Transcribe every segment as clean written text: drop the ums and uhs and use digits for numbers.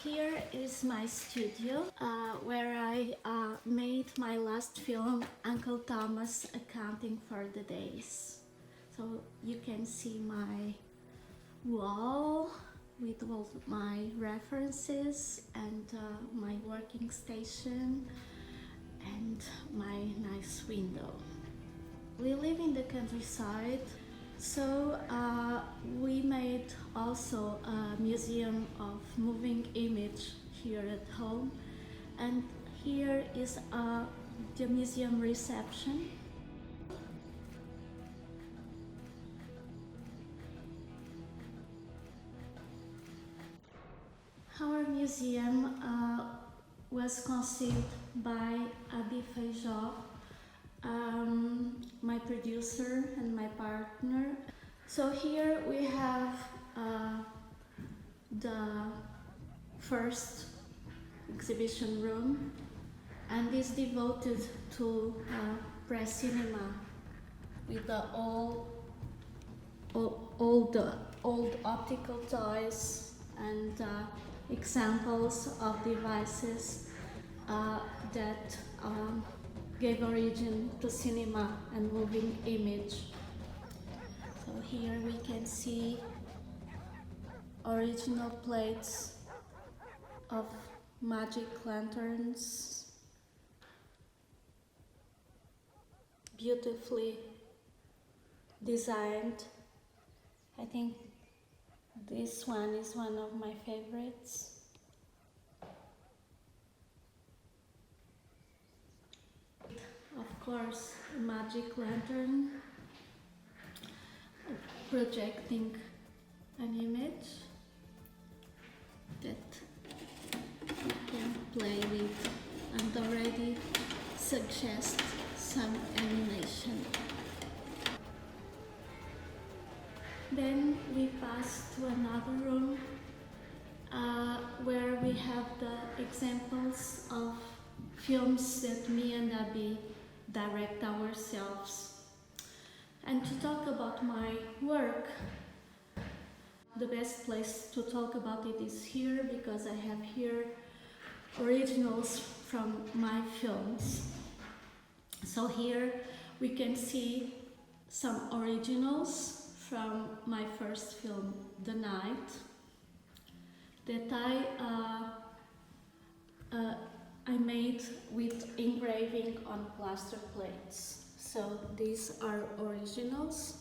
Here is my studio where I made my last film, Uncle Thomas Accounting for the Days. So you can see my wall with all my references and my working station and my nice window. We live in the countryside, so we made also a museum of moving image here at home, and here is the museum reception. Our museum was conceived by Adi Feijó, my producer and my partner. So here we have the first exhibition room, and is devoted to press cinema with the old optical toys and examples of devices that gave origin to cinema and moving image. So here we can see original plates of magic lanterns, beautifully designed. I think this one is one of my favorites. Of course, a magic lantern projecting an image that you can play with and already suggest some animation. Then we pass to another room where we have the examples of films that me and Abby direct ourselves. And to talk about my work, the best place to talk about it is here, because I have here originals from my films. So here we can see some originals from my first film, The Night, that I made with engraving on plaster plates. So these are originals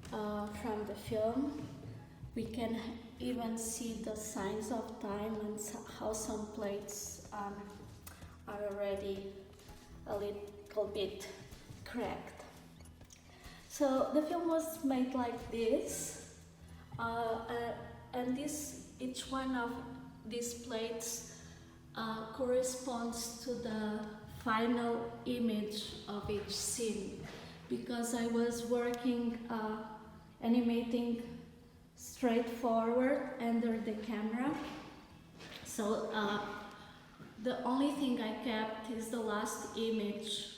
from the film. We can even see the signs of time and how some plates are already a little bit cracked. So the film was made like this, and each one of these plates corresponds to the final image of each scene, because I was working animating straightforward under the camera. So the only thing I kept is the last image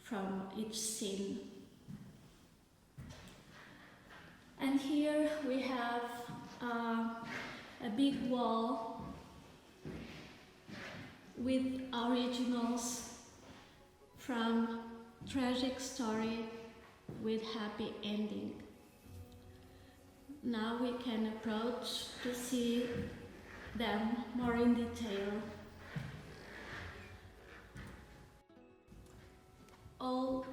from each scene. And here we have a big wall with originals from Tragic Story with Happy Ending. Now we can approach to see them more in detail. All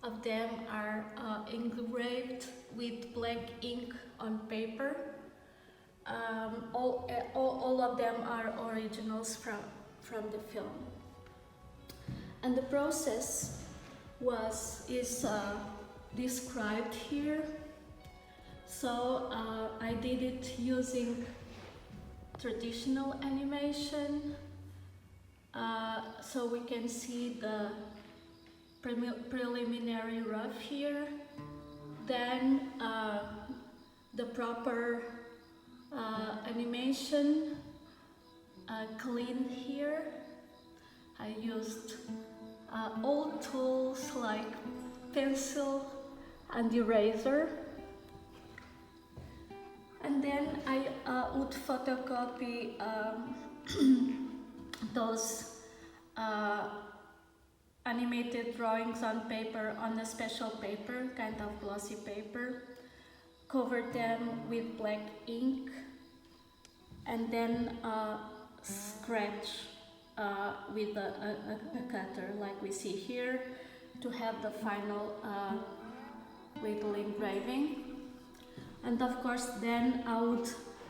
of them are engraved with black ink on paper. All of them are originals from the film. And the process is described here. So I did it using traditional animation. So we can see the preliminary rough here, then the proper animation clean here. I used old tools like pencil and eraser, and then I would photocopy those animated drawings on paper, on a special paper, kind of glossy paper, cover them with black ink, and then scratch with a cutter like we see here to have the final little engraving. And of course then I would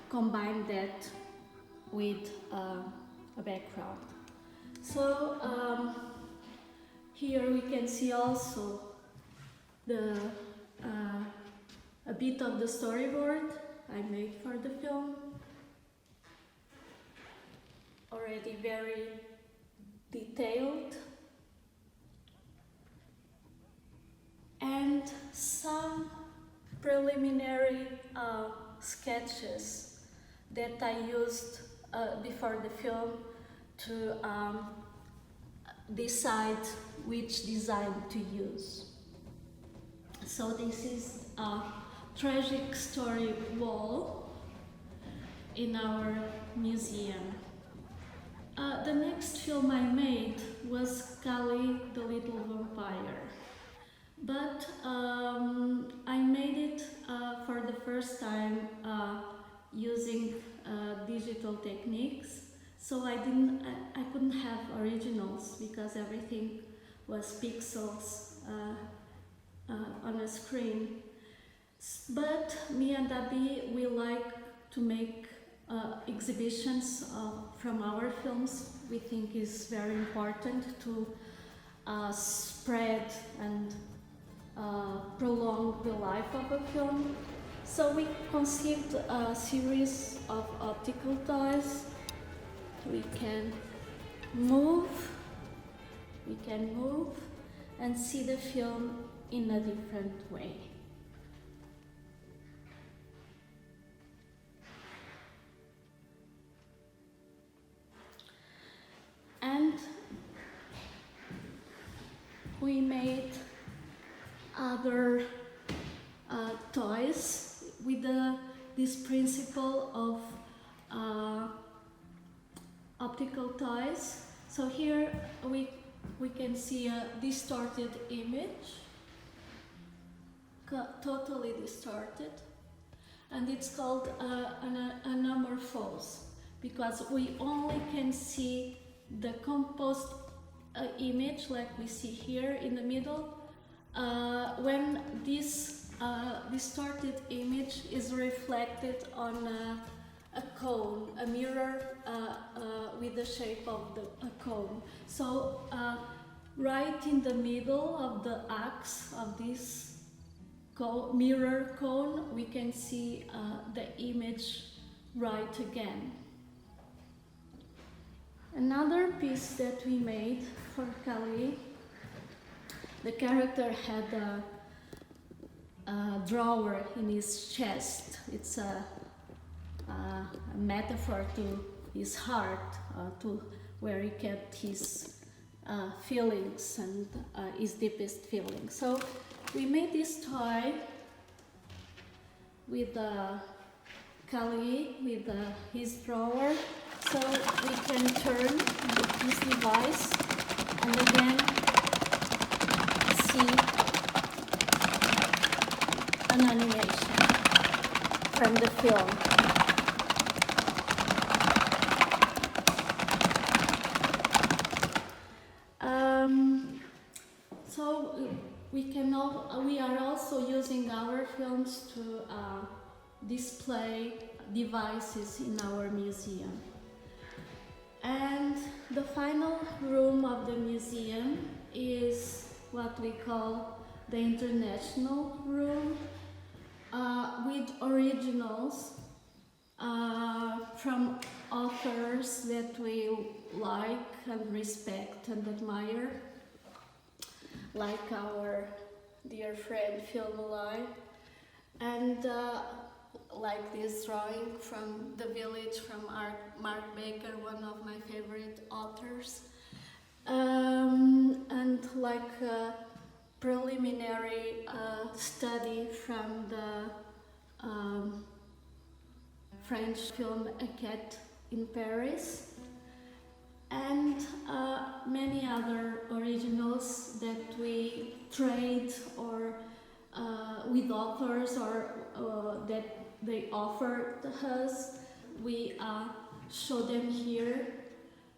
combine that with a background. So here we can see also the a bit of the storyboard I made for the film, already very detailed, and some preliminary sketches that I used before the film to decide which design to use. So this is a tragic story wall in our museum. The next film I made was Kali the Little Vampire, but I made it for the first time using digital techniques. So I couldn't have originals because everything was pixels on a screen. But me and Abi, we like to make exhibitions from our films. We think is very important to spread and prolong the life of a film. So we conceived a series of optical toys. We can move and see the film in a different way. And we made other toys with this principle of optical toys. So here we can see a distorted image, totally distorted, and it's called an anamorphose because we only can see the composed image like we see here in the middle when this distorted image is reflected on a cone, a mirror with the shape of a cone. So right in the middle of the axis of this mirror cone, we can see the image right again. Another piece that we made for Kali, the character had a drawer in his chest. It's a metaphor to his heart, to where he kept his feelings and his deepest feelings. So we made this toy with Kali, with his drawer, so we can turn this device and again see an animation from the film. So we are also using our films to display devices in our museum. And the final room of the museum is what we call the international room, with originals from authors that we like and respect and admire, like our dear friend Phil Malloy, and like this drawing from The Village from Mark Baker, one of my favorite authors, and like a preliminary study from French film A Cat in Paris, and many other originals that we trade or with authors or that they offer to us. We show them here,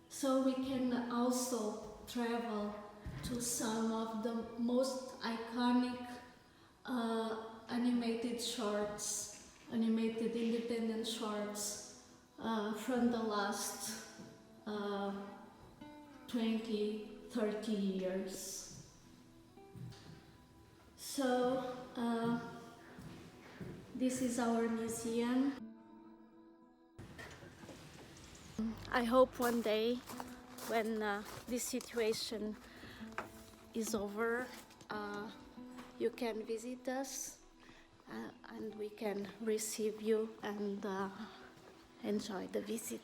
so we can also travel to some of the most iconic animated shorts, animated independent shorts from the last 20, 30 years. So this is our museum. I hope one day when this situation is over, you can visit us and we can receive you and enjoy the visit.